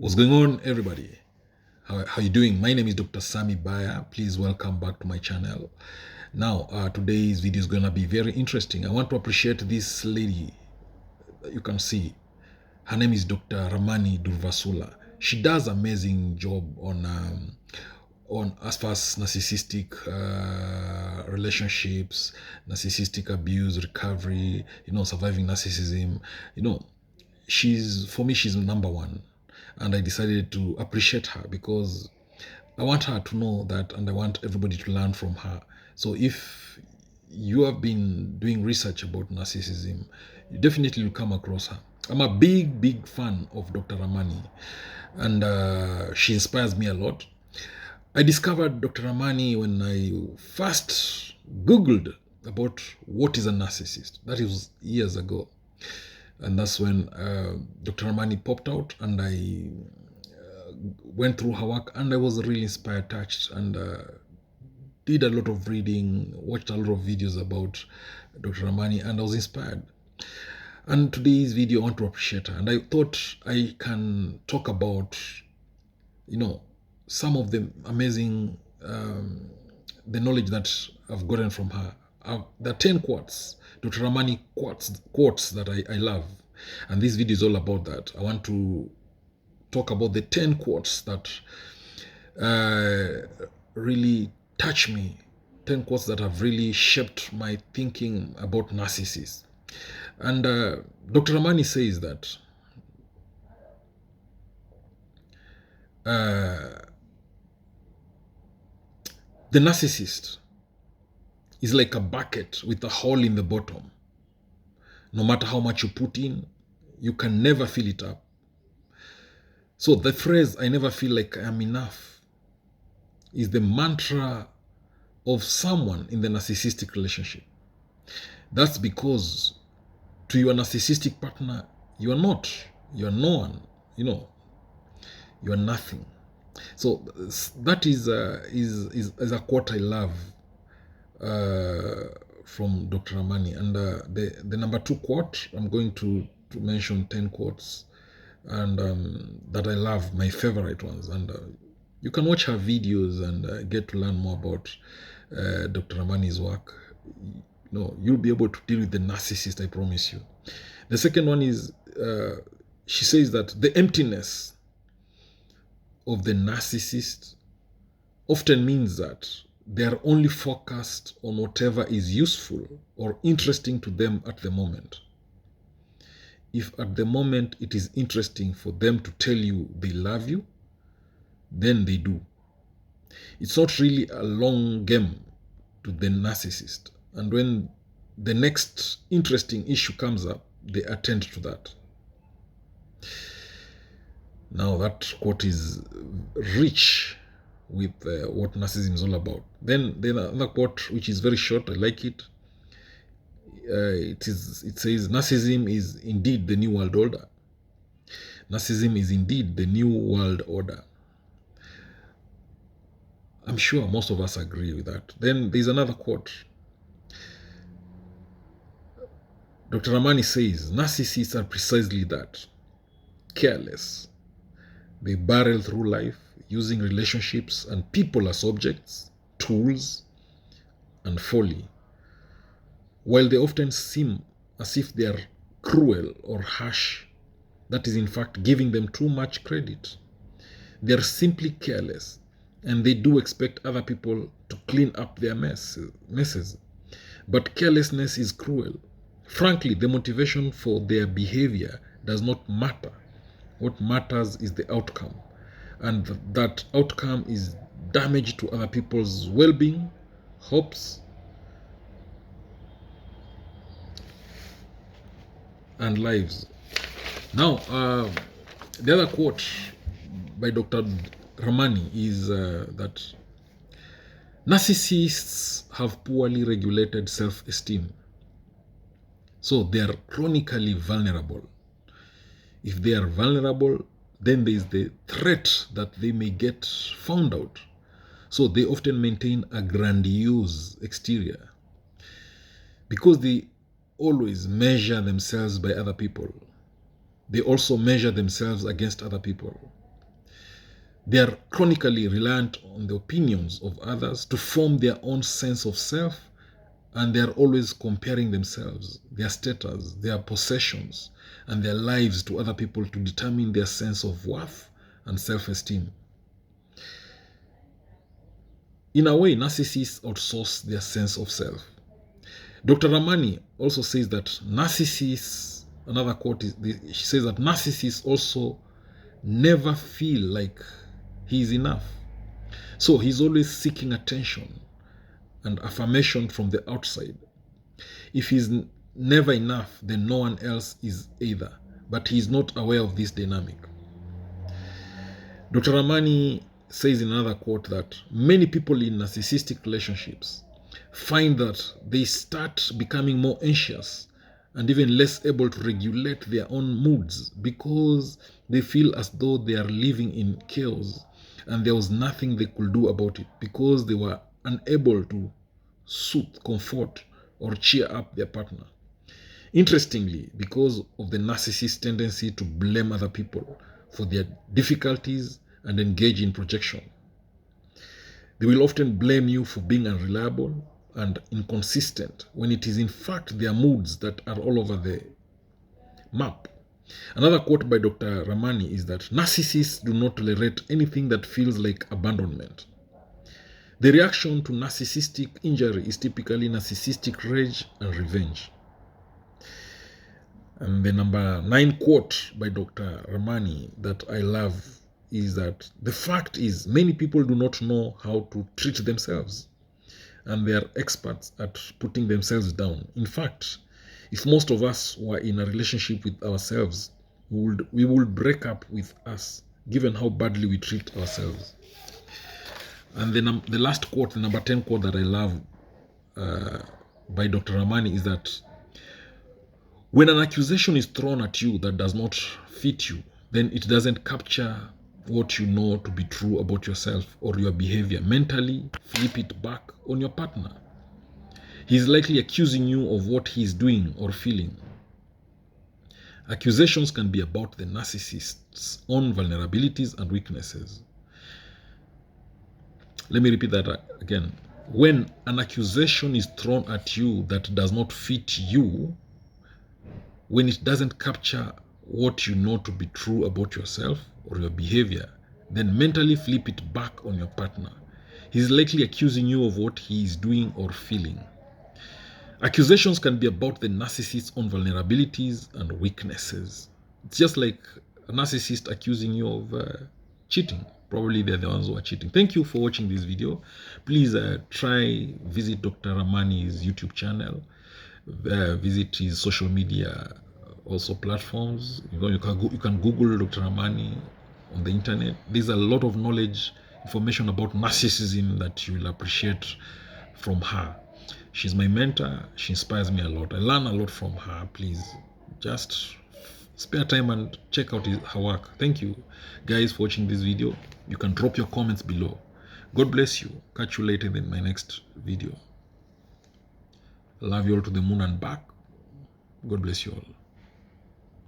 What's going on, everybody? How you doing? My name is Dr. Baya. Please welcome back to my channel. Now, today's video is gonna be very interesting. I want to appreciate this lady that you can see. Her name is Dr. Ramani Durvasula. She does amazing job on as far as narcissistic relationships, narcissistic abuse, recovery, surviving narcissism. For me, she's number one. And I decided to appreciate her because I want her to know that, and I want everybody to learn from her. So if you have been doing research about narcissism, you definitely will come across her. I'm a big fan of Dr. Ramani, and she inspires me a lot. I discovered Dr. Ramani when I first Googled about what is a narcissist. That was years ago. And that's when Dr. Ramani popped out, and I went through her work, and I was really inspired, touched, and did a lot of reading, watched a lot of videos about Dr. Ramani, and I was inspired. And today's video, I want to appreciate her, and I thought I can talk about, some of the amazing, the knowledge that I've gotten from her. There are 10 quotes, Dr. Ramani quotes that I love. And this video is all about that. I want to talk about the 10 quotes that really touch me. 10 quotes that have really shaped my thinking about narcissists. And Dr. Ramani says that the narcissist is like a bucket with a hole in the bottom. No matter how much you put in, you can never fill it up. So the phrase, I never feel like I am enough, is the mantra of someone in the narcissistic relationship. That's because to your narcissistic partner, you are not. You are no one. You are nothing. So that is a quote I love from Dr. Ramani. And the number 2 quote, I'm going to mention 10 quotes and that I love, my favorite ones. And you can watch her videos and get to learn more about Dr. Ramani's work. You'll be able to deal with the narcissist, I promise you. The second one is, she says that the emptiness of the narcissist often means that they are only focused on whatever is useful or interesting to them at the moment. If at the moment it is interesting for them to tell you they love you, then they do. It's not really a long game to the narcissist. And when the next interesting issue comes up, they attend to that. Now that quote is rich with what narcissism is all about. Then another quote, which is very short, I like it. It says, narcissism is indeed the new world order. Narcissism is indeed the new world order. I'm sure most of us agree with that. Then there's another quote. Dr. Ramani says, narcissists are precisely that, careless. They barrel through life using relationships and people as objects, tools, and folly. While they often seem as if they are cruel or harsh, that is in fact giving them too much credit. They are simply careless, and they do expect other people to clean up their messes. But carelessness is cruel. Frankly, the motivation for their behavior does not matter. What matters is the outcome, and that outcome is damage to other people's well-being, hopes, and lives. Now, the other quote by Dr. Ramani is that narcissists have poorly regulated self-esteem. So they are chronically vulnerable. If they are vulnerable, then there is the threat that they may get found out. So they often maintain a grandiose exterior because they always measure themselves by other people. They also measure themselves against other people. They are chronically reliant on the opinions of others to form their own sense of self, and they are always comparing themselves, their status, their possessions, and their lives to other people to determine their sense of worth and self-esteem. In a way, narcissists outsource their sense of self. Dr. Ramani also says that narcissists, another quote is, she says that narcissists also never feel like he is enough. So he's always seeking attention and affirmation from the outside. If he's never enough, then no one else is either. But he's not aware of this dynamic. Dr. Ramani says in another quote that many people in narcissistic relationships find that they start becoming more anxious and even less able to regulate their own moods because they feel as though they are living in chaos and there was nothing they could do about it because they were unable to soothe, comfort, or cheer up their partner. Interestingly, because of the narcissist's tendency to blame other people for their difficulties and engage in projection, they will often blame you for being unreliable and inconsistent when it is in fact their moods that are all over the map. Another quote by Dr. Ramani is that narcissists do not tolerate anything that feels like abandonment. The reaction to narcissistic injury is typically narcissistic rage and revenge. And the number 9 quote by Dr. Ramani that I love is that the fact is many people do not know how to treat themselves and they are experts at putting themselves down. In fact, if most of us were in a relationship with ourselves, we would break up with us given how badly we treat ourselves. And the last quote, the number 10 quote that I love by Dr. Ramani is that when an accusation is thrown at you that does not fit you, then it doesn't capture what you know to be true about yourself or your behavior. Mentally, flip it back on your partner. He's likely accusing you of what he's doing or feeling. Accusations can be about the narcissist's own vulnerabilities and weaknesses. Let me repeat that again. When an accusation is thrown at you that does not fit you, when it doesn't capture what you know to be true about yourself or your behavior, then mentally flip it back on your partner. He's likely accusing you of what he is doing or feeling. Accusations can be about the narcissist's own vulnerabilities and weaknesses. It's just like a narcissist accusing you of cheating. Probably they're the ones who are cheating. Thank you for watching this video. Please visit Dr. Ramani's YouTube channel. Visit his social media also platforms. You can Google Dr. Ramani on the internet. There's a lot of knowledge, information about narcissism that you will appreciate from her. She's my mentor. She inspires me a lot. I learn a lot from her. Please just spare time and check out her work. Thank you guys for watching this video. You can drop your comments below. God bless you. Catch you later in my next video. Love you all to the moon and back. God bless you all.